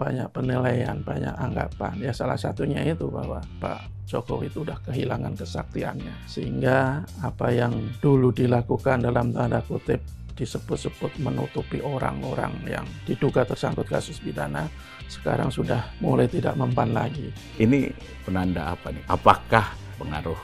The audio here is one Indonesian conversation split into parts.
banyak penilaian, banyak anggapan. Ya salah satunya itu bahwa Pak Jokowi itu udah kehilangan kesaktiannya. Sehingga apa yang dulu dilakukan dalam tanda kutip disebut-sebut menutupi orang-orang yang diduga tersangkut kasus pidana, sekarang sudah mulai tidak mempan lagi. Ini penanda apa nih? Apakah pengaruh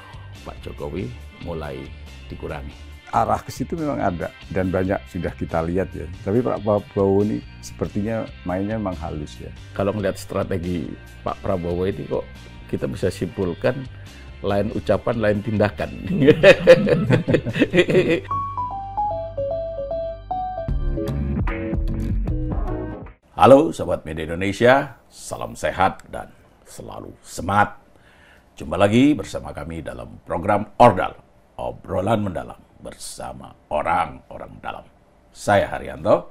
Pak Jokowi mulai dikurangi? Arah ke situ memang ada dan banyak sudah kita lihat ya. Tapi Pak Prabowo ini sepertinya mainnya memang halus ya. Kalau melihat strategi Pak Prabowo ini kok kita bisa simpulkan lain ucapan, lain tindakan. Halo Sobat Media Indonesia, salam sehat dan selalu semangat. Jumpa lagi bersama kami dalam program Ordal, obrolan mendalam bersama orang-orang dalam. Saya Haryanto,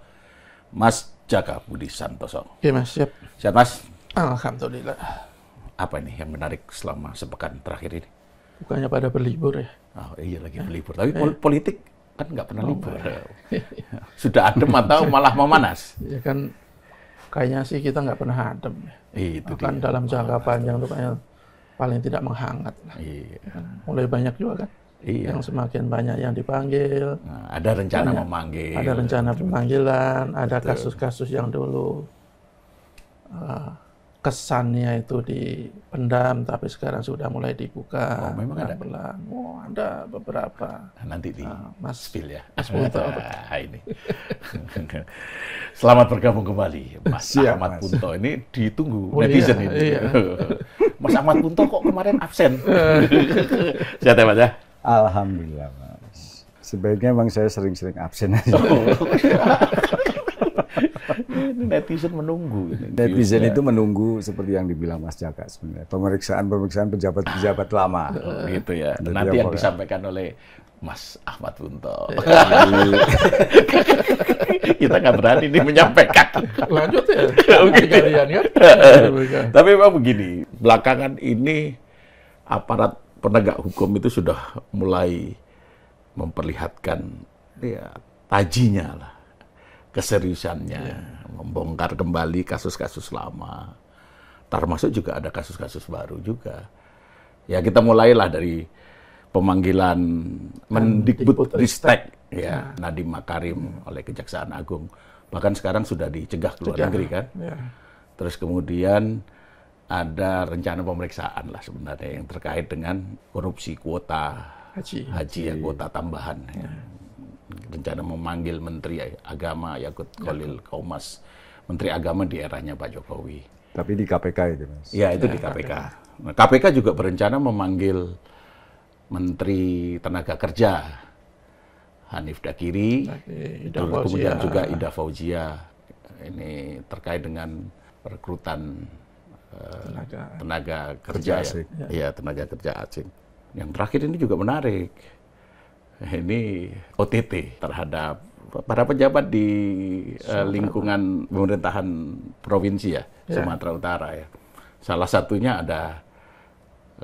Mas Jaka Budi Santoso. Oke Mas, siap. Siap Mas? Alhamdulillah. Apa ini yang menarik selama sepekan terakhir ini? Bukannya pada berlibur ya? Oh iya lagi berlibur, tapi politik kan nggak pernah libur. Sudah adem atau malah memanas? Ya kan, kayaknya sih kita nggak pernah adem. Itu kan dia. dalam jangka panjang itu kayaknya paling tidak menghangat. Iya. Mulai banyak juga kan? Iya. Yang semakin banyak yang dipanggil. Nah, ada rencana banyak, memanggil. Ada rencana pemanggilan, ada kasus-kasus yang dulu kesannya itu dipendam, tapi sekarang sudah mulai dibuka. Oh, memang ada? Pelan. Oh, ada beberapa. Nanti di Mas spill ya. Mas Punto. Ini. Selamat bergabung kembali, Mas Siap, Ahmad Mas. Punto. Ini ditunggu Oh, netizen iya, ini. iya. Mas Ahmad Punto kok kemarin absen? Sehat ya Mas ya? Alhamdulillah Mas. Sebaiknya memang saya sering-sering absen aja. Ini netizen menunggu. Netizen itu menunggu seperti yang dibilang Mas Jaka sebenarnya. Pemeriksaan pejabat-pejabat lama. Oh, gitu ya. Jadi Nanti yang apa- disampaikan oleh Mas Ahmad Punto. Kita nggak berani nih menyampaikan. Lanjut ya. Kalian ya. Tapi memang begini, belakangan ini aparat penegak hukum itu sudah mulai memperlihatkan ya, tajinya lah, keseriusannya, membongkar kembali kasus-kasus lama. Termasuk juga ada kasus-kasus baru juga. Ya kita mulailah dari pemanggilan Mendikbudristek ya, Nadiem Makarim oleh Kejaksaan Agung. Bahkan sekarang sudah dicegah ke luar negeri kan. Ya. Terus kemudian ada rencana pemeriksaan lah sebenarnya yang terkait dengan korupsi kuota haji ya, kuota tambahan. Ya. Rencana memanggil Menteri Agama Yakut Khalil Qaumas, Menteri Agama di eranya Pak Jokowi. Tapi di KPK itu Mas. Ya itu di KPK. Nah, KPK juga berencana memanggil Menteri Tenaga Kerja Hanif Dakiri, Ida terus kemudian Fauzia. juga Ida Fauzia. Ini terkait dengan perekrutan tenaga kerja asing. ya, tenaga kerja asing. Yang terakhir ini juga menarik. Ini OTT terhadap para pejabat di lingkungan pemerintahan provinsi ya, Sumatera Utara ya. Salah satunya ada,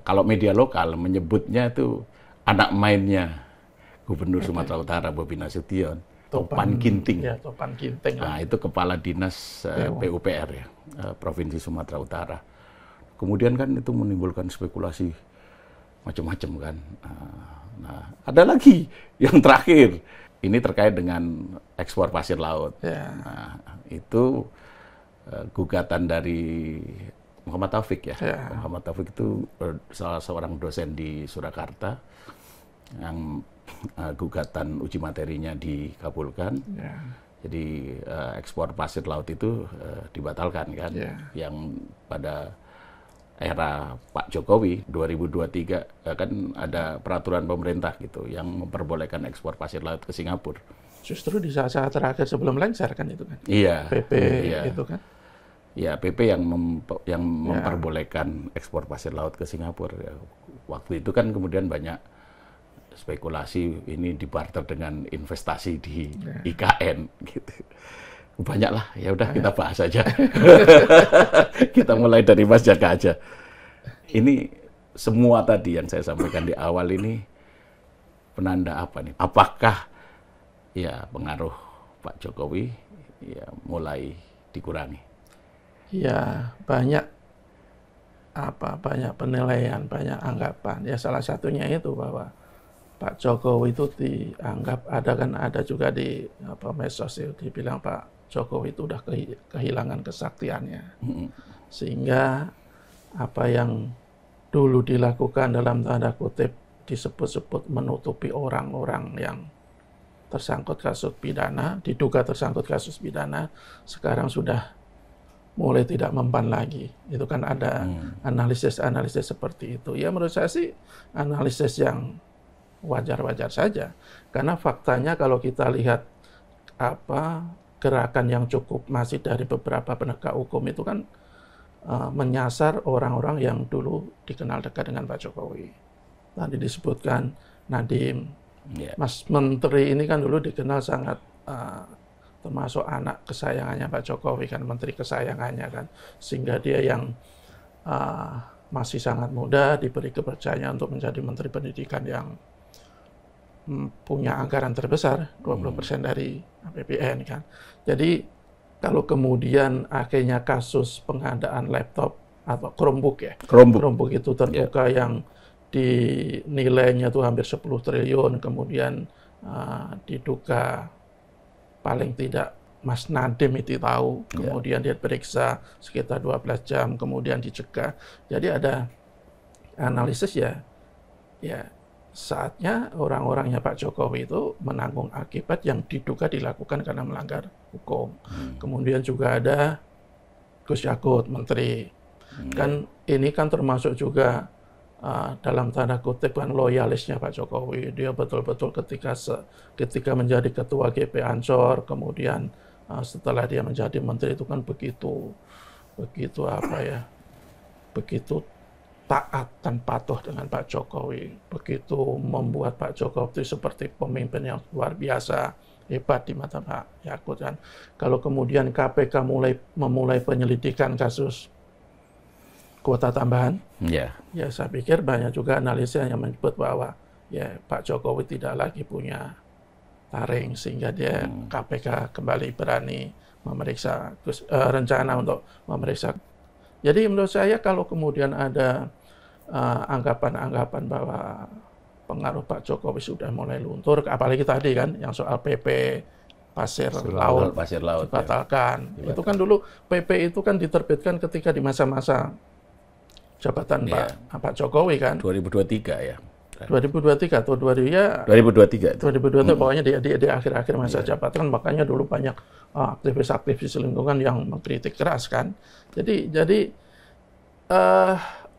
kalau media lokal menyebutnya itu anak mainnya Gubernur Sumatera Utara Bobi Nasution, Topan Ginting. Ya, Topan Ginting. Nah, itu Kepala Dinas PUPR ya, Provinsi Sumatera Utara. Kemudian kan itu menimbulkan spekulasi macam-macam kan. Nah, ada lagi yang terakhir. Ini terkait dengan ekspor pasir laut. Ya. Nah, itu gugatan dari Muhammad Taufik ya. Muhammad Taufik itu salah seorang dosen di Surakarta yang gugatan uji materinya dikabulkan. Ya. Jadi ekspor pasir laut itu dibatalkan kan. Ya. Yang pada era Pak Jokowi 2023 kan ada peraturan pemerintah gitu yang memperbolehkan ekspor pasir laut ke Singapura. Justru di saat-saat terakhir sebelum lengser kan itu kan. Iya. PP iya. itu kan. Ya, PP yang memperbolehkan ekspor pasir laut ke Singapura. Ya, waktu itu kan kemudian banyak spekulasi ini dibarter dengan investasi di IKN gitu. Banyak lah, ya udah kita bahas aja. Kita mulai dari Mas Jaka aja. Ini semua tadi yang saya sampaikan di awal ini penanda apa nih? Apakah ya pengaruh Pak Jokowi ya mulai dikurangi? Ya, banyak penilaian, banyak anggapan. Ya salah satunya itu bahwa Pak Jokowi itu dianggap ada juga di medsos itu dibilang Pak Jokowi itu udah kehilangan kesaktiannya. Sehingga apa yang dulu dilakukan dalam tanda kutip disebut-sebut menutupi orang-orang yang tersangkut kasus pidana, diduga tersangkut kasus pidana, sekarang sudah mulai tidak mempan lagi. Itu kan ada analisis-analisis seperti itu. Ya menurut saya sih analisis yang wajar-wajar saja. Karena faktanya kalau kita lihat gerakan yang cukup masif dari beberapa penegak hukum itu kan menyasar orang-orang yang dulu dikenal dekat dengan Pak Jokowi. Tadi disebutkan Nadiem, Mas Menteri ini kan dulu dikenal sangat termasuk anak kesayangannya Pak Jokowi kan, menteri kesayangannya kan, sehingga dia yang masih sangat muda diberi kepercayaan untuk menjadi menteri pendidikan yang punya anggaran terbesar 20% dari APBN kan. Jadi kalau kemudian akhirnya kasus pengadaan laptop atau Chromebook itu terbuka yang dinilainya tuh hampir 10 triliun, kemudian diduga paling tidak Mas Nadiem itu tahu, kemudian dia periksa sekitar 12 jam, kemudian dicegah. Jadi ada analisis ya saatnya orang-orangnya Pak Jokowi itu menanggung akibat yang diduga dilakukan karena melanggar hukum. Kemudian juga ada Gus Yakut, menteri. Kan ini kan termasuk juga dalam tanda kutip kan loyalisnya Pak Jokowi. Dia betul-betul ketika menjadi ketua GP Ansor, kemudian setelah dia menjadi menteri itu kan begitu taat dan patuh dengan Pak Jokowi. Begitu membuat Pak Jokowi itu seperti pemimpin yang luar biasa, hebat di mata Pak Yakut kan. Kalau kemudian KPK memulai penyelidikan kasus kuota tambahan, ya saya pikir banyak juga analisis yang menyebut bahwa ya Pak Jokowi tidak lagi punya taring sehingga dia KPK kembali berani memeriksa rencana untuk memeriksa. Jadi menurut saya kalau kemudian ada anggapan-anggapan bahwa pengaruh Pak Jokowi sudah mulai luntur, apalagi tadi kan yang soal PP pasir laut dibatalkan. Ya. Itu kan dulu PP itu kan diterbitkan ketika di masa-masa jabatan Pak Jokowi kan. 2023 ya. 2023 atau 2023. 2023 pokoknya di akhir-akhir masa jabatan, makanya dulu banyak aktivis-aktivis lingkungan yang mengkritik keras kan. Jadi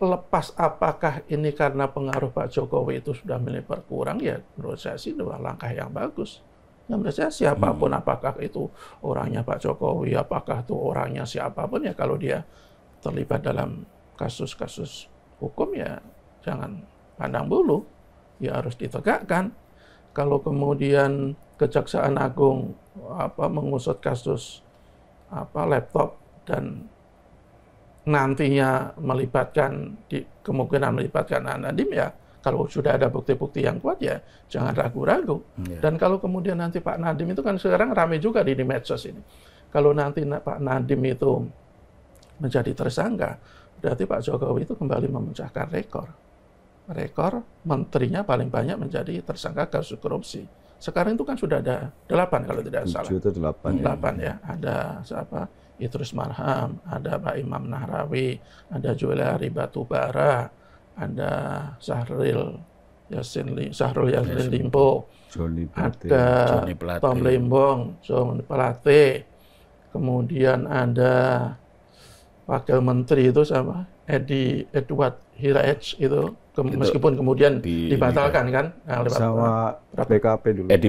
lepas apakah ini karena pengaruh Pak Jokowi itu sudah mulai berkurang, ya menurut saya sih adalah langkah yang bagus. Ya menurut saya siapapun, apakah itu orangnya Pak Jokowi, apakah itu orangnya siapapun, ya kalau dia terlibat dalam kasus-kasus hukum ya jangan pandang bulu, ya harus ditegakkan. Kalau kemudian Kejaksaan Agung mengusut kasus laptop dan nantinya kemungkinan melibatkan Nadiem, ya kalau sudah ada bukti-bukti yang kuat ya jangan ragu-ragu. Dan kalau kemudian nanti Pak Nadiem itu kan sekarang ramai juga di medsos ini. Kalau nanti Pak Nadiem itu menjadi tersangka, berarti Pak Jokowi itu kembali memecahkan rekor menterinya paling banyak menjadi tersangka kasus korupsi. Sekarang itu kan sudah ada 8 kalau tidak salah. 8 ya. Ada Idrus Marham, ada Pak Imam Nahrawi, ada Juliari Batubara, ada Syahrul Yassin Limpo, ada Tom Lembong, Johnny Plate, kemudian ada Wakil Menteri itu sama Edward Hiraech itu meskipun kemudian dibatalkan kan sama PKP dulu. Edi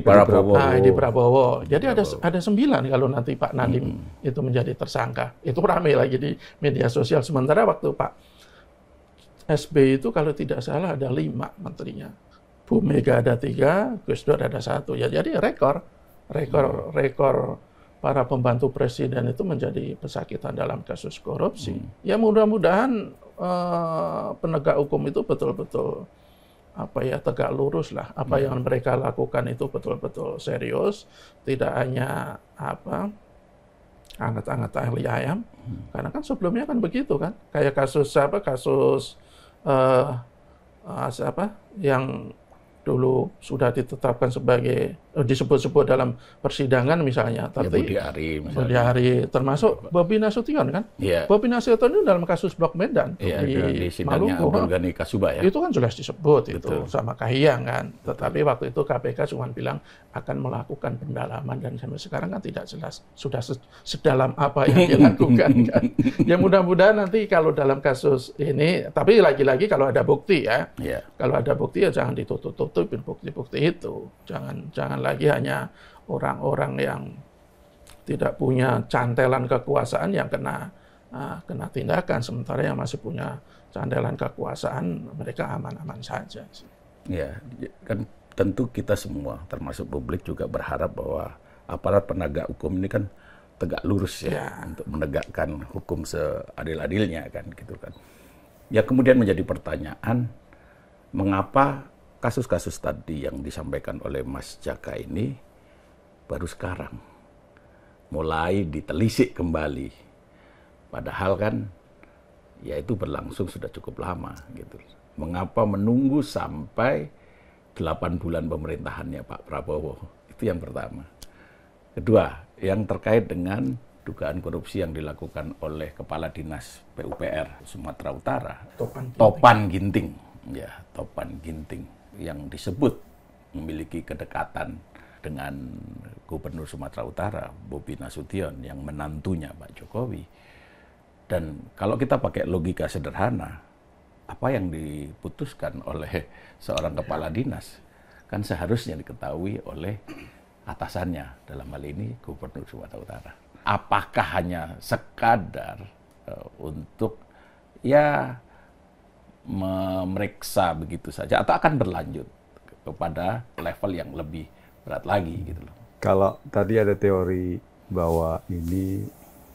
Prabowo. Jadi ada 9 kalau nanti Pak Nadiem itu menjadi tersangka. Itu ramai lagi di media sosial. Sementara waktu Pak SBY itu kalau tidak salah ada 5 menterinya. Bu Mega ada 3, Gus Dur ada 1. Ya jadi rekor para pembantu presiden itu menjadi pesakitan dalam kasus korupsi. Ya mudah-mudahan penegak hukum itu betul-betul tegak lurus lah. Apa yang mereka lakukan itu betul-betul serius, tidak hanya hangat-hangat ahli ayam. Karena kan sebelumnya kan begitu kan, kayak kasus yang dulu sudah ditetapkan sebagai disebut-sebut dalam persidangan misalnya, tapi Budi Ari misalnya. Budi Ari termasuk Bobi Nasution kan? Iya. Bobi Nasution itu dalam kasus Blok Medan Iya, di di sidangnya Maluku. Abdul Ghani Kasuba ya. Itu kan jelas disebut itu Betul. sama Kahiyang kan. Tetapi waktu itu KPK cuma bilang akan melakukan pendalaman dan sampai sekarang kan tidak jelas sudah sedalam apa yang dilakukan kan. Ya mudah-mudahan nanti kalau dalam kasus ini, tapi lagi-lagi kalau ada bukti ya. Iya. Kalau ada bukti ya jangan ditutup-tutupin bukti-bukti itu. Jangan lagi hanya orang-orang yang tidak punya cantelan kekuasaan yang kena tindakan, sementara yang masih punya candelan kekuasaan mereka aman-aman saja. Ya, kan tentu kita semua, termasuk publik juga berharap bahwa aparat penegak hukum ini kan tegak lurus ya, untuk menegakkan hukum seadil-adilnya kan gitu kan. Ya kemudian menjadi pertanyaan, mengapa kasus-kasus tadi yang disampaikan oleh Mas Jaka ini baru sekarang mulai ditelisik kembali, padahal kan ya itu berlangsung sudah cukup lama gitu. Mengapa menunggu sampai 8 bulan pemerintahannya Pak Prabowo? Itu yang pertama. Kedua, yang terkait dengan dugaan korupsi yang dilakukan oleh Kepala Dinas PUPR Sumatera Utara, Topan Ginting. Ya, Topan Ginting yang disebut memiliki kedekatan dengan Gubernur Sumatera Utara, Bobi Nasution, yang menantunya Pak Jokowi. Dan kalau kita pakai logika sederhana, apa yang diputuskan oleh seorang kepala dinas kan seharusnya diketahui oleh atasannya, dalam hal ini Gubernur Sumatera Utara. Apakah hanya sekadar untuk ya memeriksa begitu saja, atau akan berlanjut kepada level yang lebih berat lagi gitu loh. Kalau tadi ada teori bahwa ini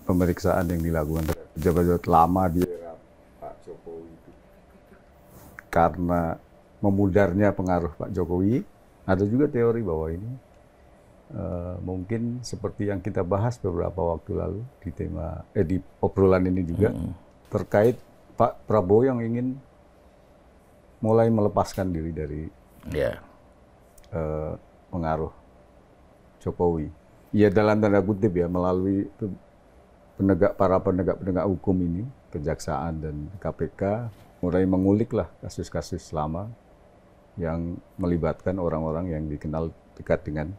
pemeriksaan yang dilakukan pejabat lama di era Pak Jokowi itu karena memudarnya pengaruh Pak Jokowi, ada juga teori bahwa ini mungkin seperti yang kita bahas beberapa waktu lalu di tema di obrolan ini juga terkait Pak Prabowo yang ingin mulai melepaskan diri dari pengaruh Jokowi. Ya dalam tanda kutip ya, melalui para penegak hukum ini, kejaksaan dan KPK mulai menguliklah kasus-kasus lama yang melibatkan orang-orang yang dikenal dekat dengan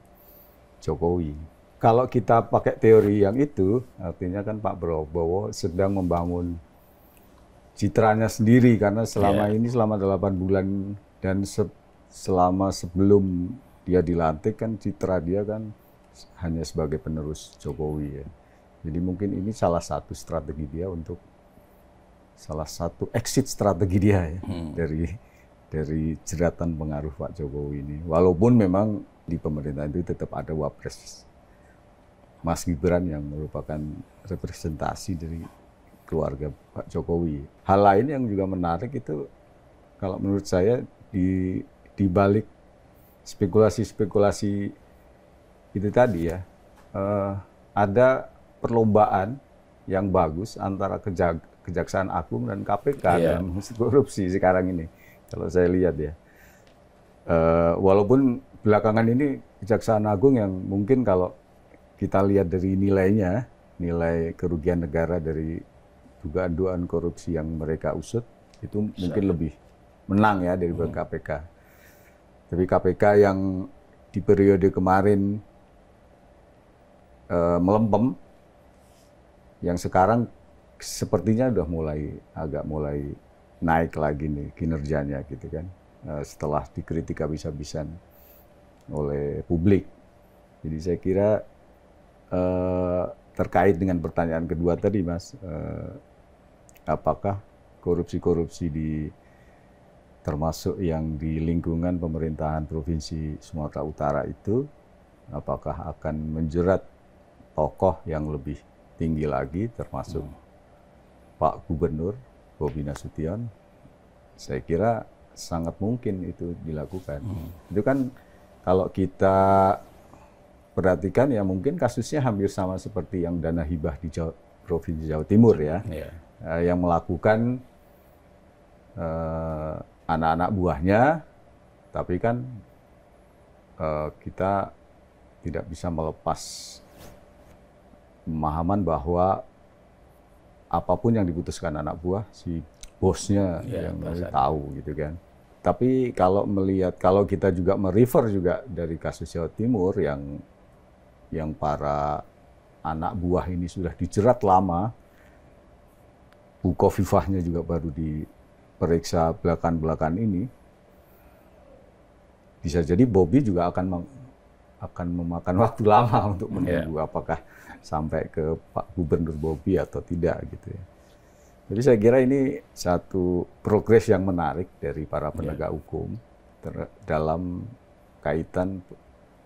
Jokowi. Kalau kita pakai teori yang itu, artinya kan Pak Prabowo sedang membangun citranya sendiri, karena selama ini, selama 8 bulan dan selama sebelum dia dilantik kan citra dia kan hanya sebagai penerus Jokowi ya. Jadi mungkin ini salah satu strategi dia untuk salah satu exit strategi dia ya dari jeratan pengaruh Pak Jokowi ini. Walaupun memang di pemerintahan itu tetap ada Wapres Mas Gibran yang merupakan representasi dari keluarga Pak Jokowi. Hal lain yang juga menarik itu kalau menurut saya di balik spekulasi-spekulasi itu tadi ya, ada perlombaan yang bagus antara Kejaksaan Agung dan KPK dalam korupsi sekarang ini. Kalau saya lihat ya, walaupun belakangan ini Kejaksaan Agung yang mungkin kalau kita lihat dari nilainya, nilai kerugian negara dari dugaan korupsi yang mereka usut, itu mungkin lebih menang ya daripada KPK. Tapi KPK yang di periode kemarin melempem, yang sekarang sepertinya udah agak mulai naik lagi nih kinerjanya gitu kan, setelah dikritik habis-habisan oleh publik. Jadi saya kira terkait dengan pertanyaan kedua tadi Mas, apakah korupsi-korupsi termasuk yang di lingkungan pemerintahan Provinsi Sumatera Utara itu, apakah akan menjerat tokoh yang lebih tinggi lagi, termasuk Pak Gubernur Bobi Nasution? Saya kira sangat mungkin itu dilakukan. Itu kan kalau kita perhatikan ya mungkin kasusnya hampir sama seperti yang dana hibah di Provinsi Jawa Timur ya, yang melakukan anak-anak buahnya, tapi kan kita tidak bisa melepas pemahaman bahwa apapun yang diputuskan anak buah, si bosnya yang tahu gitu kan. Tapi kalau kita juga merefer juga dari kasus Jawa Timur yang para anak buah ini sudah dijerat lama, Bu Khofifahnya juga baru diperiksa belakangan ini, bisa jadi Bobi juga akan memakan waktu lama untuk menunggu apakah sampai ke Pak Gubernur Bobi atau tidak gitu ya. Jadi saya kira ini satu progres yang menarik dari para penegak hukum dalam kaitan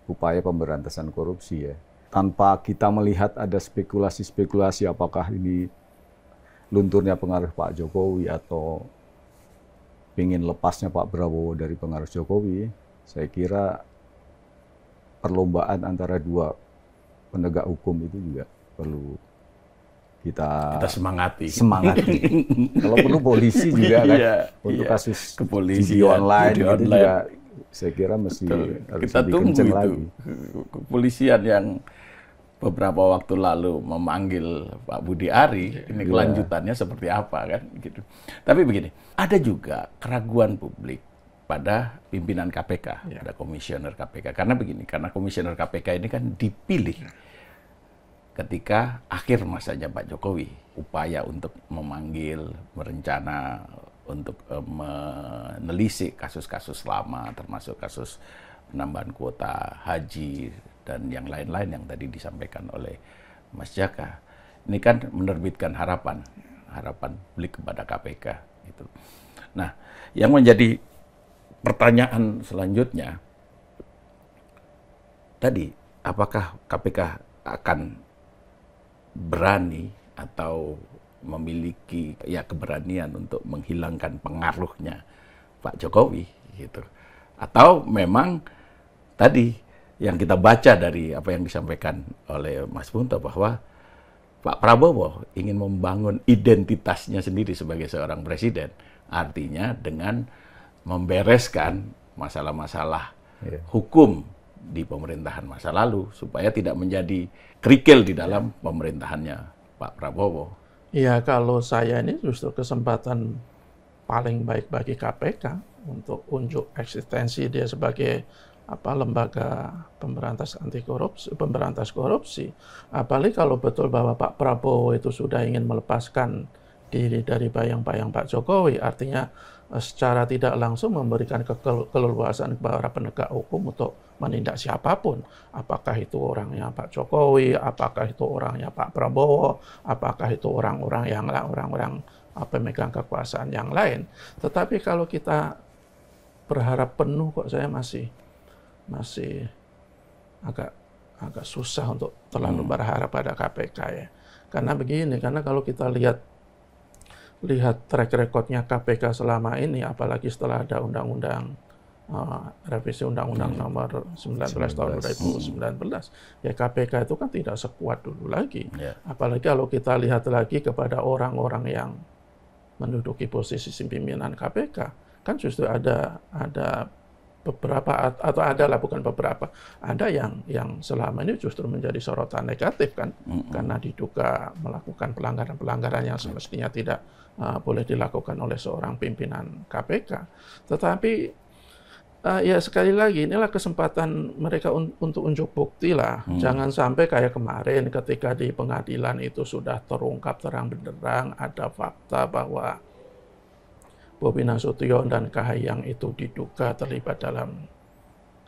upaya pemberantasan korupsi ya. Tanpa kita melihat ada spekulasi-spekulasi apakah ini lunturnya pengaruh Pak Jokowi atau ingin lepasnya Pak Prabowo dari pengaruh Jokowi, saya kira perlombaan antara dua penegak hukum itu juga perlu kita semangati. Kalau perlu polisi juga kan, untuk kasus judi online itu juga saya kira mesti harus kita tunggu itu lagi. Kepolisian yang beberapa waktu lalu memanggil Pak Budi Ari, ini kelanjutannya seperti apa kan gitu. Tapi begini, ada juga keraguan publik pada pimpinan KPK, pada komisioner KPK. Karena begini, karena komisioner KPK ini kan dipilih ketika akhir masanya Pak Jokowi, upaya untuk memanggil, merencana untuk menelisik kasus-kasus lama, termasuk kasus penambahan kuota haji dan yang lain-lain yang tadi disampaikan oleh Mas Jaka. Ini kan menerbitkan harapan publik kepada KPK. Gitu. Nah, yang menjadi pertanyaan selanjutnya, tadi apakah KPK akan berani atau memiliki keberanian untuk menghilangkan pengaruhnya Pak Jokowi gitu, atau memang tadi yang kita baca dari apa yang disampaikan oleh Mas Punto bahwa Pak Prabowo ingin membangun identitasnya sendiri sebagai seorang presiden, artinya dengan membereskan masalah-masalah hukum di pemerintahan masa lalu supaya tidak menjadi kerikil di dalam pemerintahannya Pak Prabowo. Ya, kalau saya ini justru kesempatan paling baik bagi KPK untuk unjuk eksistensi dia sebagai lembaga pemberantas korupsi. Apalagi kalau betul bahwa Pak Prabowo itu sudah ingin melepaskan diri dari bayang-bayang Pak Jokowi, artinya secara tidak langsung memberikan keleluasan kepada penegak hukum untuk menindak siapapun. Apakah itu orangnya Pak Jokowi, apakah itu orangnya Pak Prabowo, apakah itu orang-orang pemegang kekuasaan yang lain. Tetapi kalau kita berharap penuh, kok saya masih agak susah untuk terlalu berharap pada KPK ya. Karena begini, karena kalau kita lihat track recordnya KPK selama ini, apalagi setelah ada revisi Undang-Undang Nomor 19 Tahun 2019, ya KPK itu kan tidak sekuat dulu lagi. Apalagi kalau kita lihat lagi kepada orang-orang yang menduduki posisi pimpinan KPK, kan justru ada beberapa, atau adalah bukan beberapa, ada yang selama ini justru menjadi sorotan negatif kan, karena diduga melakukan pelanggaran-pelanggaran yang semestinya tidak boleh dilakukan oleh seorang pimpinan KPK. Tetapi ya sekali lagi, inilah kesempatan mereka untuk unjuk bukti lah. Jangan sampai kayak kemarin ketika di pengadilan itu sudah terungkap terang benderang, ada fakta bahwa Bobi Nasution dan Kahiyang itu diduga terlibat dalam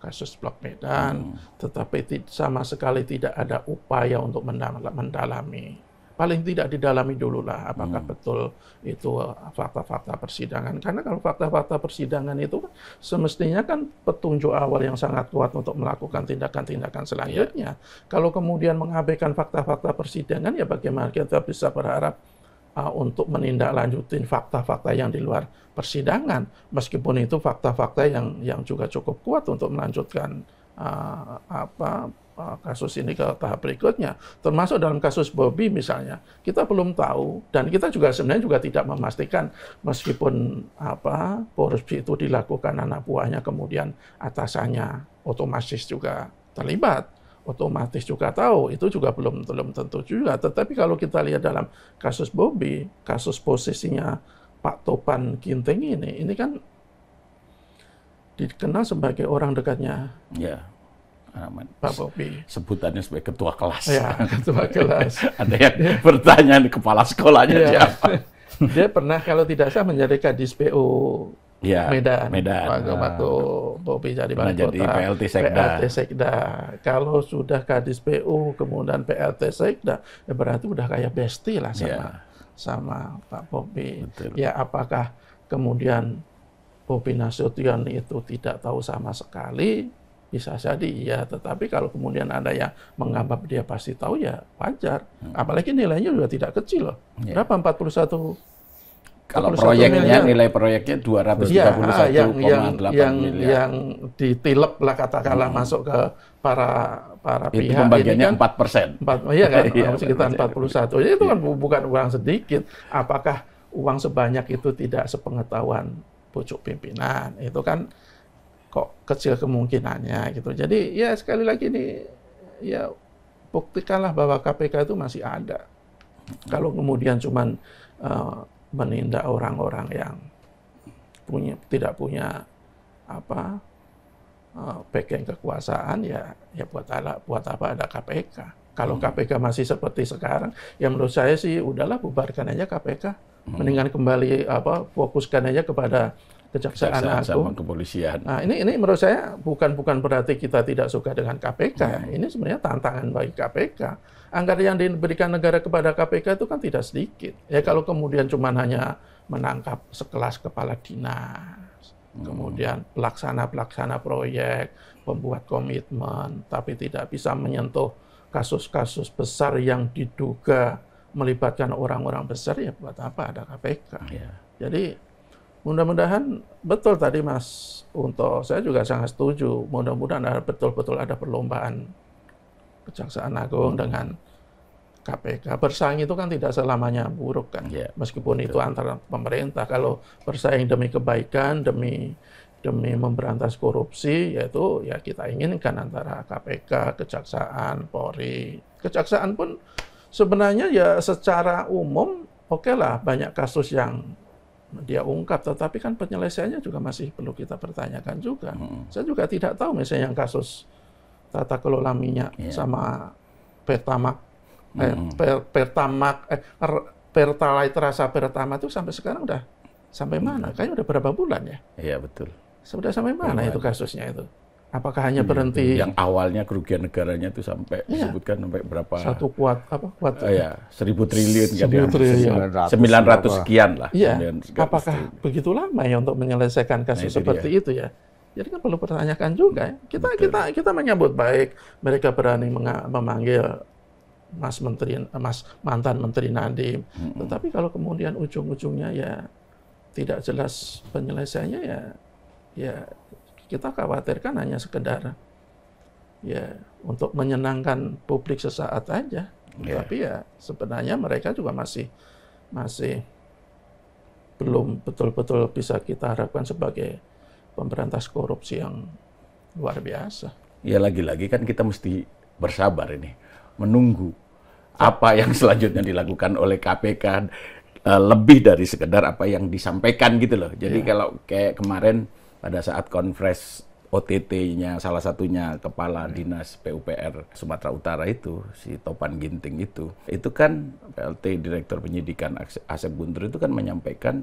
kasus Blok Medan, tetapi sama sekali tidak ada upaya untuk mendalami. Paling tidak didalami dulu lah, apakah betul itu fakta-fakta persidangan. Karena kalau fakta-fakta persidangan itu semestinya kan petunjuk awal yang sangat kuat untuk melakukan tindakan-tindakan selanjutnya. Kalau kemudian mengabaikan fakta-fakta persidangan, ya bagaimana kita bisa berharap untuk menindaklanjutin fakta-fakta yang di luar persidangan, meskipun itu fakta-fakta yang juga cukup kuat untuk melanjutkan kasus ini ke tahap berikutnya, termasuk dalam kasus Bobi misalnya, kita belum tahu dan kita juga sebenarnya juga tidak memastikan meskipun korupsi itu dilakukan anak buahnya kemudian atasannya otomatis juga terlibat, otomatis juga tahu, itu juga belum tentu juga. Tetapi kalau kita lihat dalam kasus Bobi, kasus posisinya Pak Topan Ginting ini kan dikenal sebagai orang dekatnya Pak Bobi. Sebutannya sebagai ketua kelas. Ya, ketua kelas. Ada yang bertanya kepala sekolahnya siapa. Dia pernah kalau tidak salah menjadi Kadis PU Medan. Waktu Bobi jadi wali kota. PLT Sekda. Kalau sudah Kadis PU kemudian PLT Sekda, ya berarti udah kayak bestie lah sama Pak Bobi. Betul. Ya apakah kemudian Bobi Nasution itu tidak tahu sama sekali, bisa jadi iya. Tetapi kalau kemudian ada yang menganggap dia pasti tahu, ya wajar. Apalagi nilainya juga tidak kecil loh. Berapa? 41. Kalau proyeknya, nilai proyeknya 231,8 miliar. Yang ditilep lah katakanlah masuk ke para itu pihak. pembagiannya ini kan 4%. Iya kan? Sekitar 41. Itu kan bukan uang sedikit. Apakah uang sebanyak itu tidak sepengetahuan pucuk pimpinan? Itu kan kok kecil kemungkinannya gitu. Jadi ya sekali lagi ini ya buktikanlah bahwa KPK itu masih ada. Kalau kemudian cuman menindak orang-orang yang tidak punya backing kekuasaan, ya buat apa ada KPK? Kalau KPK masih seperti sekarang, ya menurut saya sih udahlah bubarkan aja KPK. Mendingan kembali fokuskan aja kepada Kejaksaan Agung sama kepolisian. Nah, ini menurut saya bukan berarti kita tidak suka dengan KPK. Ini sebenarnya tantangan bagi KPK. Anggaran yang diberikan negara kepada KPK itu kan tidak sedikit. Ya kalau kemudian cuma hanya menangkap sekelas kepala dinas, kemudian pelaksana proyek, pembuat komitmen, tapi tidak bisa menyentuh kasus-kasus besar yang diduga melibatkan orang-orang besar, ya buat apa ada KPK? Ya. Jadi mudah-mudahan betul tadi Mas Unto, saya juga sangat setuju. Mudah-mudahan betul-betul ada perlombaan Kejaksaan Agung dengan KPK. Bersaing itu kan tidak selamanya buruk kan, meskipun itu antara pemerintah. Kalau bersaing demi kebaikan, demi memberantas korupsi, yaitu ya kita inginkan antara KPK, Kejaksaan, Polri. Kejaksaan pun sebenarnya ya secara umum oke lah banyak kasus yang dia ungkap, tetapi kan penyelesaiannya juga masih perlu kita pertanyakan juga. Saya juga tidak tahu misalnya yang kasus tata kelola minyak sama Pertalite rasa Pertama itu sampai sekarang udah sampai mana? Kayaknya udah berapa bulan ya? Iya betul. Sudah sampai mana itu kasusnya itu? Apakah hanya berhenti? Yang awalnya kerugian negaranya itu sampai disebutkan sampai berapa? Satu kuat 1.000 triliun kan? 1.000 triliun. 900 sekian lah. Iya. Apakah begitu lama ya untuk menyelesaikan kasus seperti itu ya? Jadi kan perlu pertanyakan juga. Kita menyambut baik mereka berani memanggil mantan Menteri Nadiem. Tetapi kalau kemudian ujung-ujungnya ya tidak jelas penyelesaiannya, ya kita khawatirkan hanya sekedar ya untuk menyenangkan publik sesaat aja. Tapi ya sebenarnya mereka juga masih belum betul-betul bisa kita harapkan sebagai pemberantas korupsi yang luar biasa. Ya lagi-lagi kan kita mesti bersabar ini, menunggu apa yang selanjutnya dilakukan oleh KPK, lebih dari sekedar apa yang disampaikan gitu loh. Jadi kalau kayak kemarin pada saat konfres OTT-nya salah satunya Kepala Dinas PUPR Sumatera Utara itu, si Topan Ginting itu kan PLT Direktur Penyidikan Asep Guntur itu kan menyampaikan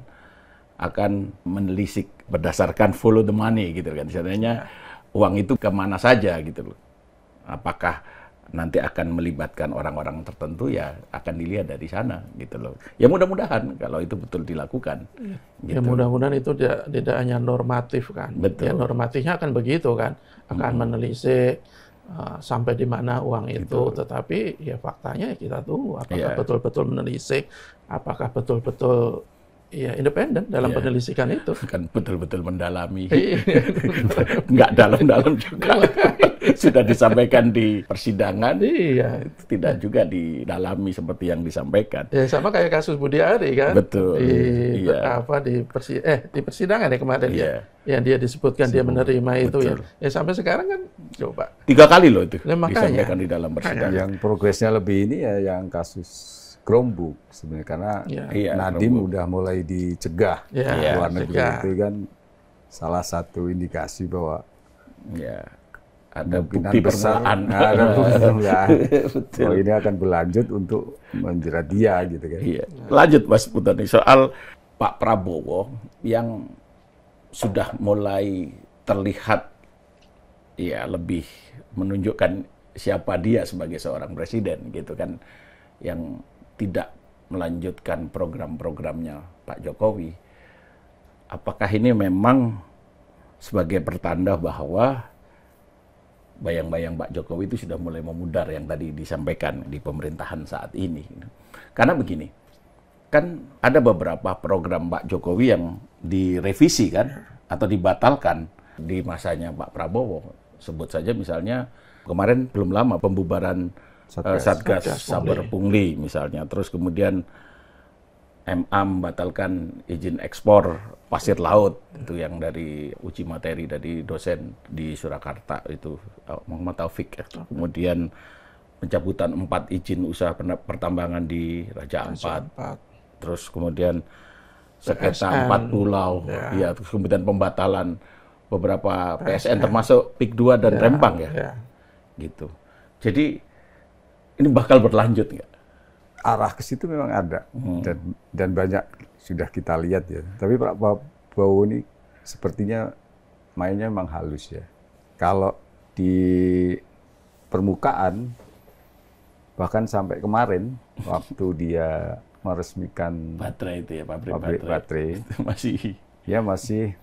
akan menelisik berdasarkan follow the money gitu kan. Sebenarnya uang itu kemana saja gitu loh. Apakah nanti akan melibatkan orang-orang tertentu, ya akan dilihat dari sana gitu loh. Ya mudah-mudahan kalau itu betul dilakukan. Ya mudah-mudahan itu tidak hanya normatif kan. Betul. Ya normatifnya akan begitu kan. Akan menelisik sampai di mana uang itu. Tetapi ya faktanya kita tunggu apakah betul-betul menelisik, apakah betul-betul ya independen dalam penyelisikan itu. Kan betul-betul mendalami. Nggak dalam-dalam juga. sudah disampaikan di persidangan, Iya. itu tidak juga didalami seperti yang disampaikan. Ya sama kayak kasus Budi Ari kan. Betul. Iya. Di persidangan ya kemarin Iya. ya. Yang dia disebutkan dia menerima itu ya. Betul. Ya sampai sekarang kan coba. 3 kali loh itu Ya, makanya. disampaikan di dalam persidangan. Yang progresnya lebih ini ya yang kasus Chromebook sebenarnya, karena Iya, Nadiem Chromebook. udah mulai dicegah Ya, luar negeri. cegah. Itu kan salah satu indikasi bahwa Ya. Ada kemungkinan bukti besar permulaan. ada bukti permulaan Betul. bahwa ini akan berlanjut untuk menjerat dia gitu kan. Iya. Lanjut Mas Putoni soal Pak Prabowo yang sudah mulai terlihat ya lebih menunjukkan siapa dia sebagai seorang presiden gitu kan, yang tidak melanjutkan program-programnya Pak Jokowi. Apakah ini memang sebagai pertanda bahwa bayang-bayang Pak Jokowi itu sudah mulai memudar yang tadi disampaikan di pemerintahan saat ini? Karena begini, kan ada beberapa program Pak Jokowi yang direvisi kan atau dibatalkan di masanya Pak Prabowo. Sebut saja misalnya kemarin belum lama pembubaran Satgas Saber Pungli misalnya. Terus kemudian MA membatalkan izin ekspor pasir laut itu yang dari uji materi dari dosen di Surakarta itu Muhammad Taufik. Kemudian pencabutan 4 izin usaha pertambangan di Raja Ampat. Terus kemudian sengketa 4 pulau, ya. Terus kemudian pembatalan beberapa PSN termasuk PIK 2 dan Rempang ya. Gitu. Jadi ini bakal berlanjut nggak? Arah ke situ memang ada dan banyak sudah kita lihat ya. Tapi Pak Prabowo ini sepertinya mainnya memang halus ya. Kalau di permukaan bahkan sampai kemarin waktu dia meresmikan baterai itu ya, pabrik baterai itu masih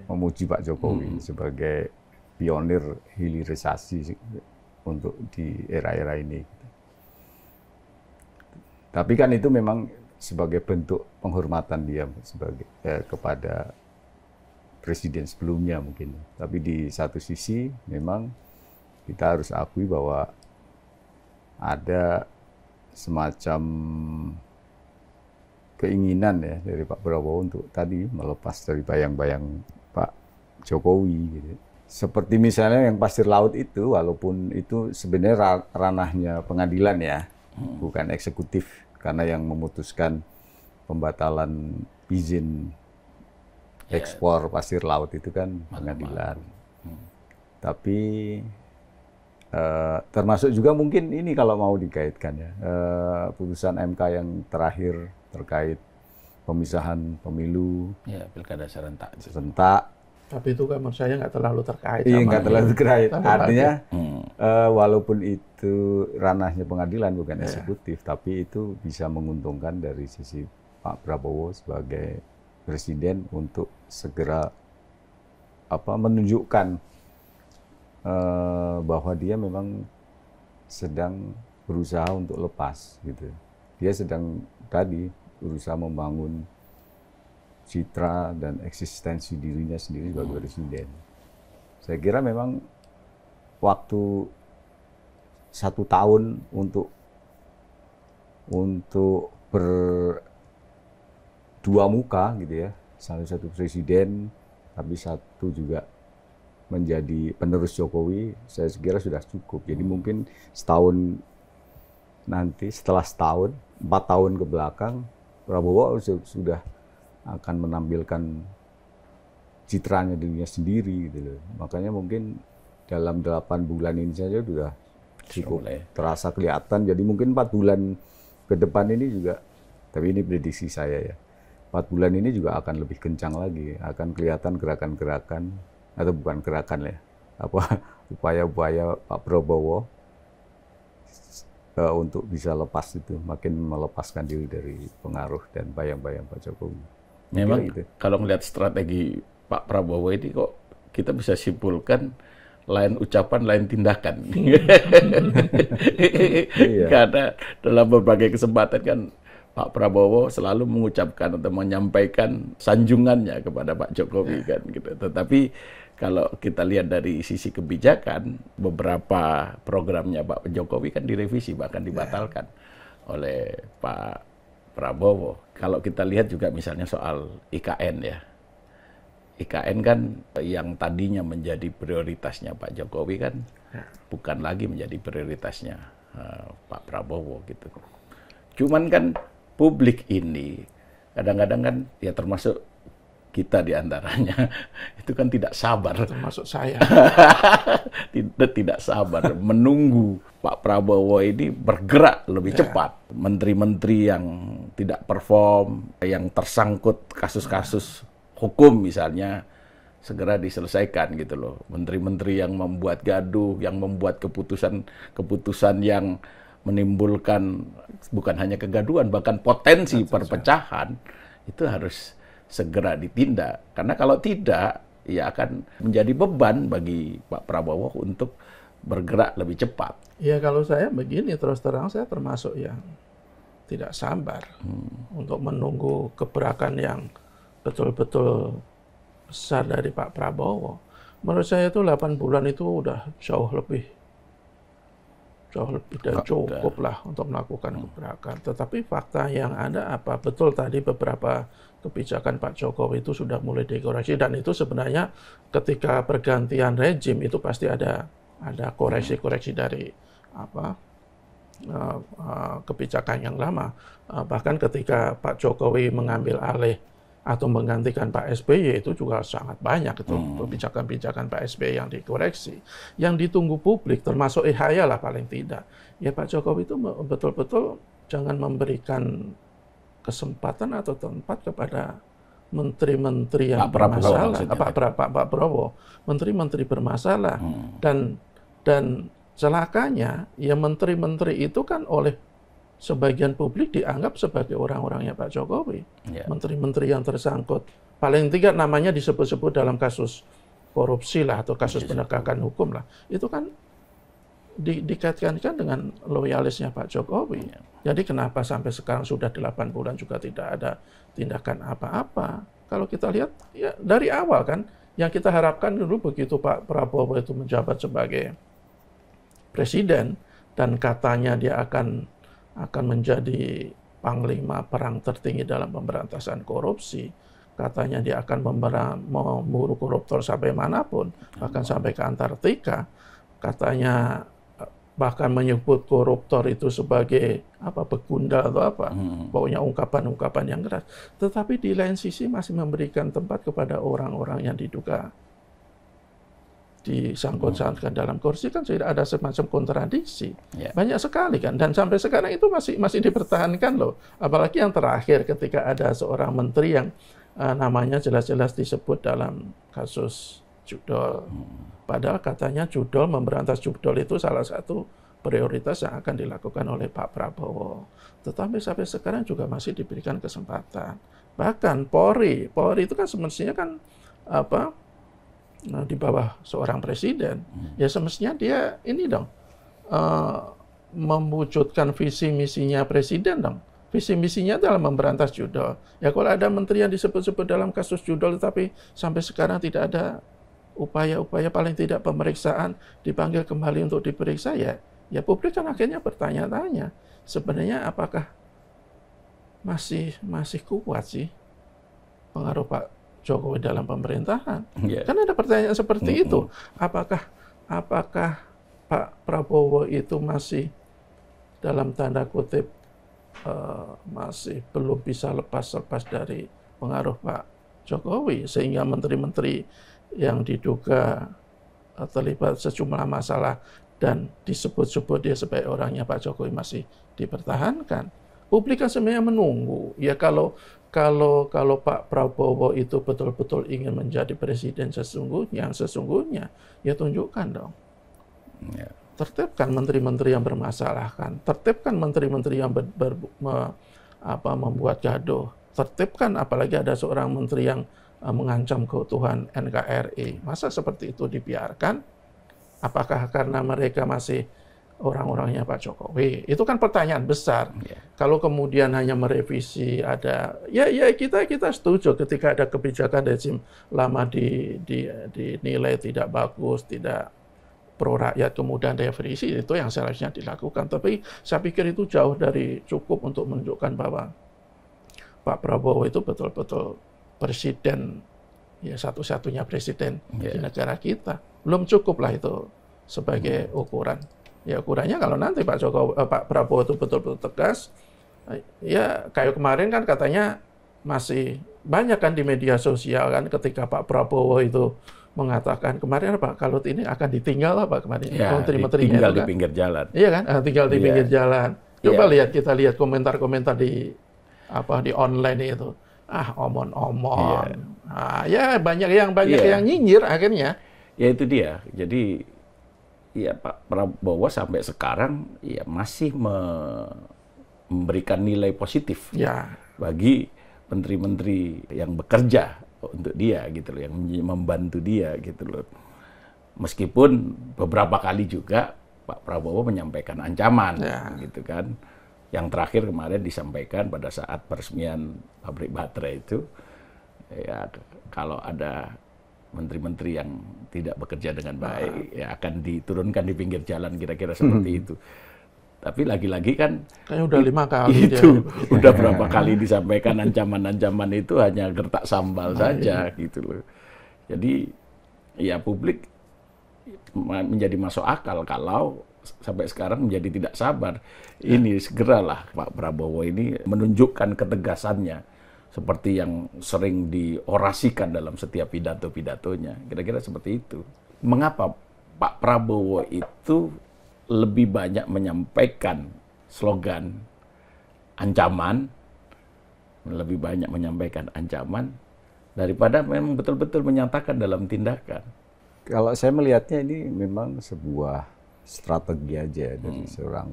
memuji Pak Jokowi sebagai pionir hilirisasi untuk di era-era ini. Tapi kan itu memang sebagai bentuk penghormatan dia sebagai kepada presiden sebelumnya mungkin. Tapi di satu sisi memang kita harus akui bahwa ada semacam keinginan ya dari Pak Prabowo untuk tadi melepas dari bayang-bayang Pak Jokowi gitu. Seperti misalnya yang pasir laut itu, walaupun itu sebenarnya ranahnya pengadilan ya, bukan eksekutif, karena yang memutuskan pembatalan izin ekspor pasir laut itu kan pengadilan. Tapi termasuk juga mungkin ini kalau mau dikaitkan ya, putusan MK yang terakhir terkait pemisahan pemilu, pilkada serentak. Tapi itu kan menurut saya nggak terlalu terkait. Iya, nggak terlalu terkait. Artinya, walaupun itu ranahnya pengadilan bukan eksekutif, tapi itu bisa menguntungkan dari sisi Pak Prabowo sebagai presiden untuk segera menunjukkan bahwa dia memang sedang berusaha untuk lepas, gitu. Dia sedang tadi berusaha membangun citra dan eksistensi dirinya sendiri sebagai presiden. Saya kira memang waktu 1 tahun untuk berdua muka gitu ya, salah satu presiden tapi satu juga menjadi penerus Jokowi, saya kira sudah cukup. Jadi mungkin setahun nanti, setelah setahun, 4 tahun ke belakang, Prabowo sudah akan menampilkan citranya dirinya sendiri gitu loh. Makanya mungkin dalam 8 bulan ini saja sudah cukup terasa kelihatan. Jadi mungkin 4 bulan ke depan ini juga, tapi ini prediksi saya ya, 4 bulan ini juga akan lebih kencang lagi, akan kelihatan gerakan-gerakan, atau bukan gerakan ya, upaya-upaya Pak Prabowo untuk bisa lepas itu, makin melepaskan diri dari pengaruh dan bayang-bayang Pak Jokowi. Memang gitu. Kalau melihat strategi Pak Prabowo ini kok kita bisa simpulkan lain ucapan, lain tindakan. Karena dalam berbagai kesempatan kan Pak Prabowo selalu mengucapkan atau menyampaikan sanjungannya kepada Pak Jokowi kan gitu. Tetapi kalau kita lihat dari sisi kebijakan, beberapa programnya Pak Jokowi kan direvisi, bahkan dibatalkan oleh Pak Prabowo. Kalau kita lihat juga misalnya soal IKN ya. IKN kan yang tadinya menjadi prioritasnya Pak Jokowi kan bukan lagi menjadi prioritasnya Pak Prabowo gitu. Cuman kan publik ini kadang-kadang kan ya termasuk kita di antaranya itu kan tidak sabar, termasuk saya, tidak sabar menunggu Pak Prabowo ini bergerak lebih cepat. Menteri-menteri yang tidak perform, yang tersangkut kasus-kasus hukum misalnya, segera diselesaikan gitu loh. Menteri-menteri yang membuat gaduh, yang membuat keputusan yang menimbulkan bukan hanya kegaduhan, bahkan potensi perpecahan, itu harus segera ditindak. Karena kalau tidak, ya akan menjadi beban bagi Pak Prabowo untuk bergerak lebih cepat. Ya kalau saya begini, terus terang saya termasuk yang tidak sabar untuk menunggu gebrakan yang betul-betul besar dari Pak Prabowo. Menurut saya itu 8 bulan itu udah jauh lebih dan cukup lah untuk melakukan gebrakan. Tetapi fakta yang ada apa? Betul tadi beberapa kebijakan Pak Jokowi itu sudah mulai dikoreksi, dan itu sebenarnya ketika pergantian rejim itu pasti ada koreksi-koreksi dari kebijakan yang lama. Bahkan ketika Pak Jokowi mengambil alih atau menggantikan Pak SBY itu juga sangat banyak itu kebijakan-kebijakan Pak SBY yang dikoreksi. Yang ditunggu publik termasuk IHY lah paling tidak. Ya Pak Jokowi itu betul-betul jangan memberikan kesempatan atau tempat kepada menteri-menteri yang bermasalah, Pak Prabowo, menteri-menteri bermasalah, dan celakanya ya menteri-menteri itu kan oleh sebagian publik dianggap sebagai orang-orangnya Pak Jokowi, menteri-menteri yang tersangkut, paling tidak namanya disebut-sebut dalam kasus korupsi lah atau kasus penegakan hukum lah, itu kan dikaitkan dengan loyalisnya Pak Jokowi. Jadi kenapa sampai sekarang sudah 8 bulan juga tidak ada tindakan apa-apa? Kalau kita lihat ya dari awal kan yang kita harapkan dulu begitu Pak Prabowo itu menjabat sebagai presiden dan katanya dia akan menjadi panglima perang tertinggi dalam pemberantasan korupsi. Katanya dia akan memburu koruptor sampai manapun, bahkan sampai ke Antartika. Katanya bahkan menyebut koruptor itu sebagai begundal atau apa, pokoknya ungkapan-ungkapan yang keras. Tetapi di lain sisi masih memberikan tempat kepada orang-orang yang diduga disangkut-sangkutkan dalam korupsi, kan sudah ada semacam kontradiksi. Banyak sekali kan, dan sampai sekarang itu masih dipertahankan loh. Apalagi yang terakhir ketika ada seorang menteri yang namanya jelas-jelas disebut dalam kasus judol. Padahal katanya memberantas judol itu salah satu prioritas yang akan dilakukan oleh Pak Prabowo. Tetapi sampai sekarang juga masih diberikan kesempatan. Bahkan Polri itu kan semestinya kan di bawah seorang presiden. Ya semestinya dia ini dong mewujudkan visi misinya presiden dong. Visi misinya dalam memberantas judol. Ya kalau ada menteri yang disebut-sebut dalam kasus judol tapi sampai sekarang tidak ada upaya-upaya paling tidak pemeriksaan, dipanggil kembali untuk diperiksa, ya publik kan akhirnya bertanya-tanya sebenarnya apakah masih kuat sih pengaruh Pak Jokowi dalam pemerintahan. Kan ada pertanyaan seperti itu. Apakah Pak Prabowo itu masih dalam tanda kutip masih belum bisa lepas dari pengaruh Pak Jokowi, sehingga menteri-menteri yang diduga terlibat sejumlah masalah dan disebut-sebut dia sebagai orangnya Pak Jokowi masih dipertahankan. Publik kan sebenarnya menunggu. Ya kalau Pak Prabowo itu betul-betul ingin menjadi presiden sesungguhnya, ya tunjukkan dong. Tertibkan menteri-menteri yang bermasalah kan. Tertibkan menteri-menteri yang membuat gaduh. Tertibkan apalagi ada seorang menteri yang mengancam keutuhan NKRI. Masa seperti itu dibiarkan? Apakah karena mereka masih orang-orangnya Pak Jokowi. Itu kan pertanyaan besar. Kalau kemudian hanya merevisi ada, ya kita setuju ketika ada kebijakan rezim lama dinilai tidak bagus, tidak pro rakyat, kemudian revisi, itu yang seharusnya dilakukan. Tapi saya pikir itu jauh dari cukup untuk menunjukkan bahwa Pak Prabowo itu betul-betul presiden, ya satu-satunya presiden di negara kita. Belum cukup lah itu sebagai ukuran. Ya ukurannya kalau nanti Pak Prabowo itu betul-betul tegas, ya kayak kemarin kan katanya masih banyak kan di media sosial kan ketika Pak Prabowo itu mengatakan kemarin apa kalau ini akan ditinggal apa kemarin menteri-menterinya tinggal itu di kan? pinggir jalan. Iya kan, tinggal di pinggir jalan. Coba kita lihat komentar-komentar di online itu. Omon-omon. Ya banyak yang nyinyir akhirnya. Ya itu dia. Jadi ya Pak Prabowo sampai sekarang ya masih memberikan nilai positif bagi menteri-menteri yang bekerja untuk dia gitu loh, yang membantu dia gitu loh. Meskipun beberapa kali juga Pak Prabowo menyampaikan ancaman gitu kan. Yang terakhir kemarin disampaikan pada saat peresmian pabrik baterai itu, ya kalau ada menteri-menteri yang tidak bekerja dengan baik, ya akan diturunkan di pinggir jalan, kira-kira seperti itu. Tapi lagi-lagi kan kayaknya udah 5 kali itu udah berapa kali disampaikan ancaman-ancaman itu hanya gertak sambal saja gitu loh. Jadi ya publik menjadi masuk akal kalau sampai sekarang menjadi tidak sabar. Ini segeralah Pak Prabowo ini menunjukkan ketegasannya seperti yang sering diorasikan dalam setiap pidato-pidatonya. Kira-kira seperti itu. Mengapa Pak Prabowo itu lebih banyak menyampaikan slogan ancaman, lebih banyak menyampaikan ancaman daripada memang betul-betul menyatakan dalam tindakan? Kalau saya melihatnya ini memang sebuah strategi aja dari seorang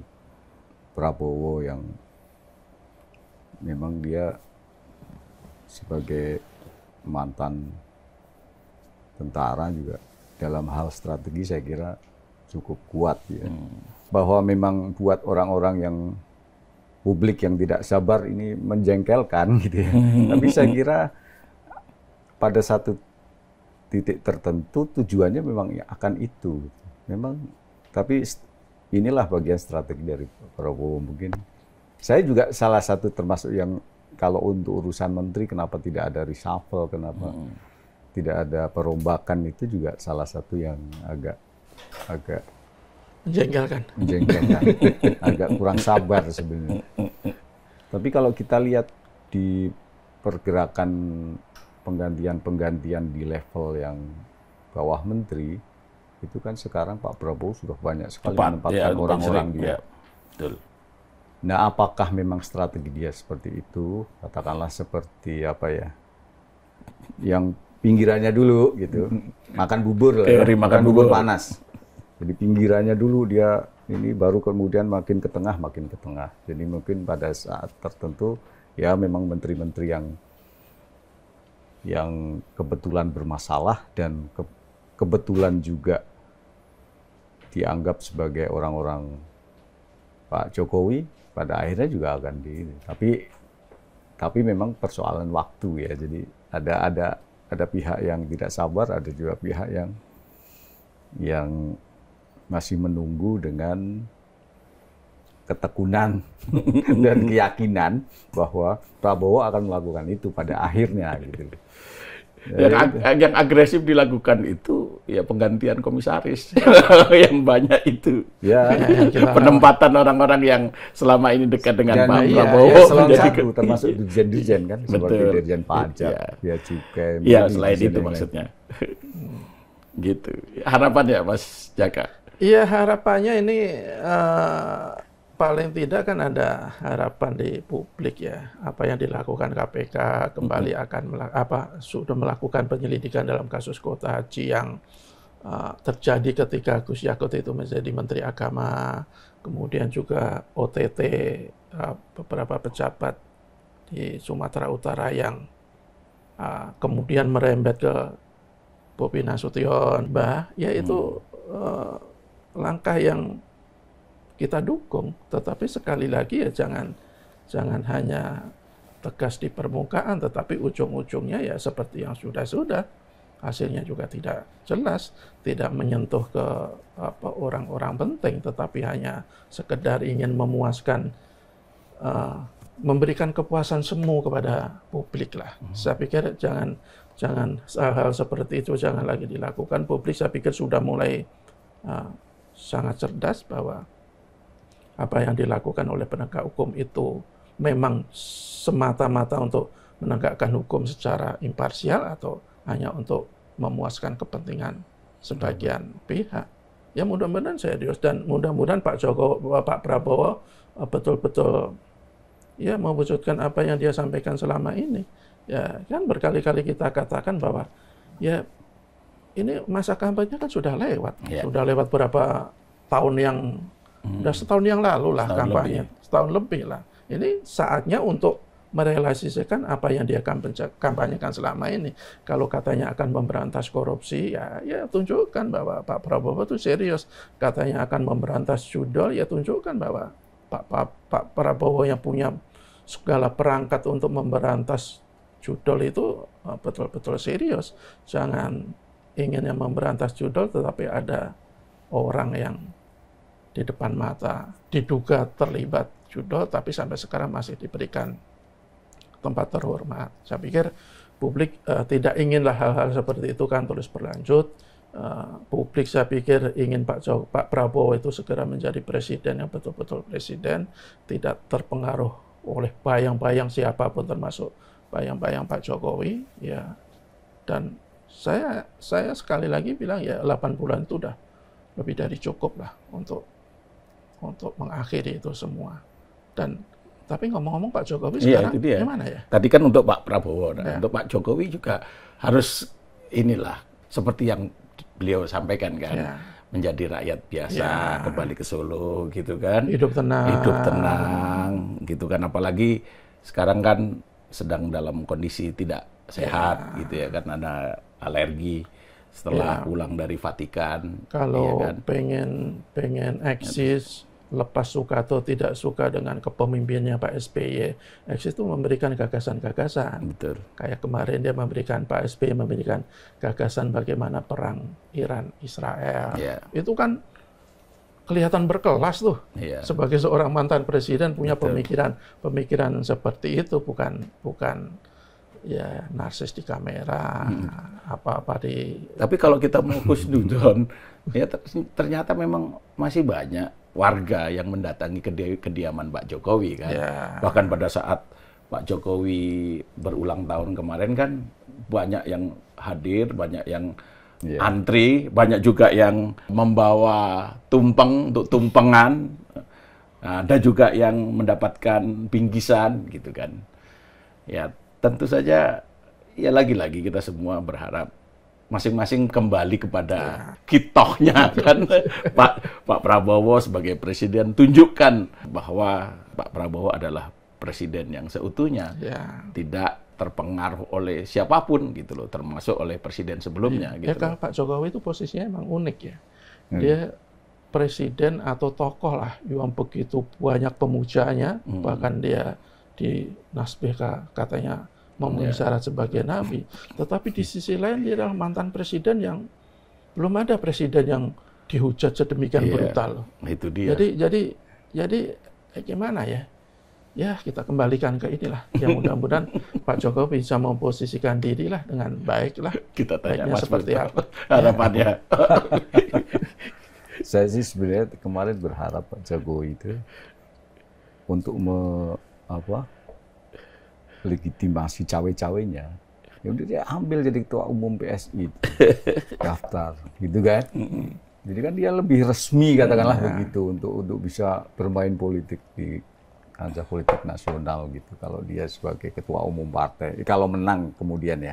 Prabowo yang memang dia sebagai mantan tentara juga dalam hal strategi saya kira cukup kuat ya. Bahwa memang buat orang-orang yang publik yang tidak sabar ini menjengkelkan gitu ya. Tapi saya kira pada satu titik tertentu tujuannya memang akan itu. Memang tapi inilah bagian strategi dari Prabowo mungkin. Saya juga salah satu termasuk yang kalau untuk urusan menteri kenapa tidak ada reshuffle, kenapa tidak ada perombakan, itu juga salah satu yang agak menjengkelkan, agak kurang sabar sebenarnya. Tapi kalau kita lihat di pergerakan penggantian di level yang bawah menteri, itu kan sekarang Pak Prabowo sudah banyak sekali menempatkan orang-orang dia. Betul. Nah, apakah memang strategi dia seperti itu? Katakanlah seperti apa ya? Yang pinggirannya dulu gitu, makan bubur lah, makan bubur panas. Jadi pinggirannya dulu dia ini, baru kemudian makin ke tengah. Jadi mungkin pada saat tertentu ya memang menteri-menteri yang kebetulan bermasalah dan kebetulan juga dianggap sebagai orang-orang Pak Jokowi, pada akhirnya juga akan tapi memang persoalan waktu ya. Jadi ada pihak yang tidak sabar, ada juga pihak yang masih menunggu dengan ketekunan dan keyakinan bahwa Prabowo akan melakukan itu pada akhirnya gitu. Yang agresif dilakukan itu ya penggantian komisaris yang banyak itu. Ya, penempatan orang-orang yang selama ini dekat dengan Pak Prabowo. Ya, selalu satu, termasuk dirjen-dirjen kan, seperti dirjen pajak, bea cukai. Ya, selain itu maksudnya. Gitu. Harapannya Mas Jaka? Iya, harapannya ini paling tidak kan ada harapan di publik ya, apa yang dilakukan KPK kembali akan sudah melakukan penyelidikan dalam kasus kuota haji yang terjadi ketika Gus Yakut itu menjadi Menteri Agama, kemudian juga OTT beberapa pejabat di Sumatera Utara yang kemudian merembet ke Bobi Nasution, ya itu langkah yang kita dukung. Tetapi sekali lagi ya jangan hanya tegas di permukaan, tetapi ujung-ujungnya ya seperti yang sudah-sudah. Hasilnya juga tidak jelas, tidak menyentuh ke orang-orang penting, tetapi hanya sekedar ingin memuaskan, memberikan kepuasan semu kepada publik lah. Saya pikir jangan hal-hal seperti itu jangan lagi dilakukan. Publik saya pikir sudah mulai sangat cerdas bahwa apa yang dilakukan oleh penegak hukum itu memang semata-mata untuk menegakkan hukum secara imparsial atau hanya untuk memuaskan kepentingan sebagian pihak. Ya mudah-mudahan serius dan mudah-mudahan Pak Prabowo betul-betul ya mewujudkan apa yang dia sampaikan selama ini. Ya kan berkali-kali kita katakan bahwa ya ini masa kampanye kan sudah lewat. Sudah lewat berapa tahun yang sudah setahun yang lalu lah kampanye. Setahun lebih lah. Ini saatnya untuk merealisasikan apa yang dia kampanyekan selama ini. Kalau katanya akan memberantas korupsi, ya tunjukkan bahwa Pak Prabowo itu serius. Katanya akan memberantas judol, ya tunjukkan bahwa Pak Prabowo yang punya segala perangkat untuk memberantas judol itu betul-betul serius. Jangan ingin yang memberantas judol, tetapi ada orang yang di depan mata diduga terlibat judol, tapi sampai sekarang masih diberikan tempat terhormat. Saya pikir publik tidak inginlah hal-hal seperti itu kan terus berlanjut. Publik saya pikir ingin Pak Prabowo itu segera menjadi presiden yang betul-betul presiden, tidak terpengaruh oleh bayang-bayang siapapun termasuk bayang-bayang Pak Jokowi. Ya, dan saya sekali lagi bilang ya 8 bulan itu udah lebih dari cukup lah untuk mengakhiri itu semua. Tapi ngomong-ngomong Pak Jokowi sekarang gimana ya? Tadi kan untuk Pak Prabowo, untuk Pak Jokowi juga harus inilah seperti yang beliau sampaikan kan, menjadi rakyat biasa, kembali ke Solo gitu kan, hidup tenang gitu kan, apalagi sekarang kan sedang dalam kondisi tidak sehat gitu ya kan, ada alergi setelah pulang dari Vatikan. Kalau ya kan? pengen eksis, lepas suka atau tidak suka dengan kepemimpinannya Pak SBY, eksis itu memberikan gagasan-gagasan. Betul. Kayak kemarin dia Pak SBY memberikan gagasan bagaimana perang Iran-Israel. Itu kan kelihatan berkelas tuh. Sebagai seorang mantan presiden punya pemikiran seperti itu, bukan ya narsis di kamera, apa-apa di. Tapi kalau kita mau husnudon, ya ternyata memang masih banyak warga yang mendatangi kediaman Pak Jokowi kan. Bahkan pada saat Pak Jokowi berulang tahun kemarin kan banyak yang hadir, banyak yang antri, banyak juga yang membawa tumpeng untuk tumpengan. Ada juga yang mendapatkan bingkisan gitu kan. Ya tentu saja ya lagi-lagi kita semua berharap masing-masing kembali kepada kitohnya kan. Pak Prabowo sebagai presiden tunjukkan bahwa Pak Prabowo adalah presiden yang seutuhnya, tidak terpengaruh oleh siapapun gitu loh, termasuk oleh presiden sebelumnya. Gitu kalau Pak Jokowi itu posisinya emang unik ya. Dia presiden atau tokoh lah yang begitu banyak pemujanya, bahkan dia di Nasbih katanya memenuhi syarat sebagai nabi. Tetapi di sisi lain dia adalah mantan presiden yang belum ada presiden yang dihujat sedemikian brutal. Itu dia. Jadi gimana ya? Ya kita kembalikan ke inilah. Yang mudah-mudahan Pak Jokowi bisa memposisikan diri lah dengan baik lah. Kita tanya Mas seperti apa harapannya. Saya sih sebenarnya kemarin berharap Pak Jokowi itu untuk legitimasi cawe-cawenya, ya udah dia ambil jadi ketua umum PSI, daftar, gitu kan? Jadi kan dia lebih resmi katakanlah begitu untuk bisa bermain politik di kancah politik nasional gitu. Kalau dia sebagai ketua umum partai, kalau menang kemudian ya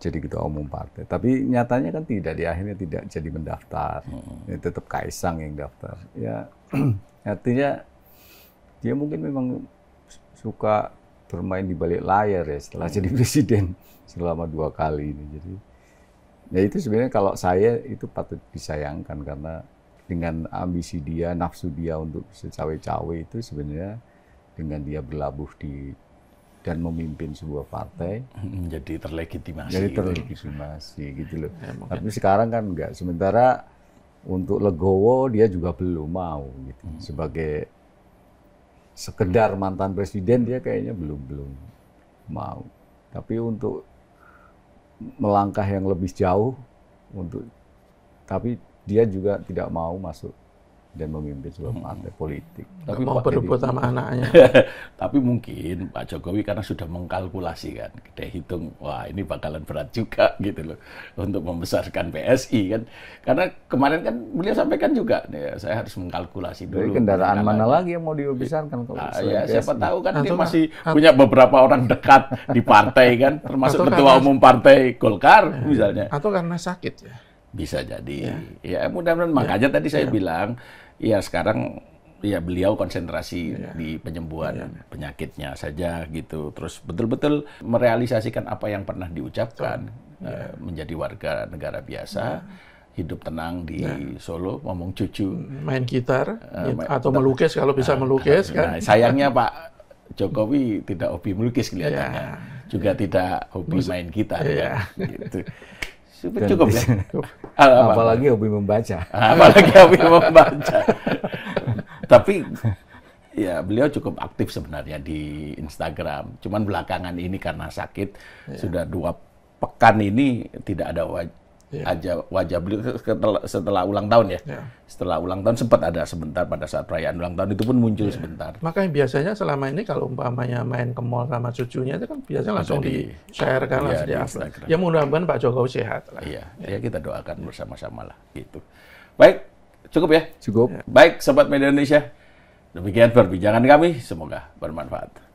jadi ketua umum partai. Tapi nyatanya kan tidak, di akhirnya tidak jadi mendaftar, ya, tetap Kaisang yang daftar. Ya artinya dia mungkin memang suka bermain di balik layar ya setelah jadi presiden selama 2 kali ini. Jadi ya itu sebenarnya kalau saya itu patut disayangkan karena dengan ambisi dia, nafsu dia untuk bisa cawe-cawe itu sebenarnya dengan dia berlabuh dan memimpin sebuah partai jadi terlegitimasi. Jadi terlegitimasi gitu loh. Tapi sekarang kan enggak. Sementara untuk Legowo dia juga belum mau gitu. Sebagai sekedar mantan presiden dia kayaknya belum mau. Tapi untuk melangkah yang lebih jauh tapi dia juga tidak mau masuk dan memimpin sebuah partai politik. Tapi mau berebut sama anaknya. Tapi mungkin Pak Jokowi karena sudah mengkalkulasi kan, dia hitung, wah ini bakalan berat juga gitu loh untuk membesarkan PSI kan. Karena kemarin kan beliau sampaikan juga, ya, saya harus mengkalkulasi dulu. Jadi kendaraan mana lagi yang mau dibesarkan kalau ya siapa tahu kan dia Atau masih punya beberapa orang dekat di partai kan, termasuk ketua umum partai Golkar misalnya. Atau karena sakit ya. Bisa jadi. Ya mudah-mudahan makanya tadi saya bilang, ya sekarang ya beliau konsentrasi di penyembuhan penyakitnya saja gitu. Terus betul-betul merealisasikan apa yang pernah diucapkan, menjadi warga negara biasa, hidup tenang di Solo, ngomong cucu, main gitar atau melukis kalau bisa melukis kan. Nah, sayangnya Pak Jokowi tidak hobi melukis kelihatannya. Juga tidak hobi main gitar ya. Gitu. Cukup ya. Apalagi hobi membaca. Apalagi hobi membaca. Tapi ya beliau cukup aktif sebenarnya di Instagram. Cuman belakangan ini karena sakit sudah 2 pekan ini tidak ada wajah beliau setelah ulang tahun ya. Setelah ulang tahun sempat ada sebentar pada saat perayaan ulang tahun itu pun muncul sebentar. Makanya biasanya selama ini kalau umpamanya main ke mall sama cucunya itu kan biasanya langsung di-share kan, langsung di-upload. Ya mudah-mudahan Pak Jokowi sehat lah. Iya, ya kita doakan bersama-sama lah gitu. Baik, cukup ya? Cukup. Baik, Sobat Media Indonesia. Demikian perbincangan kami, semoga bermanfaat.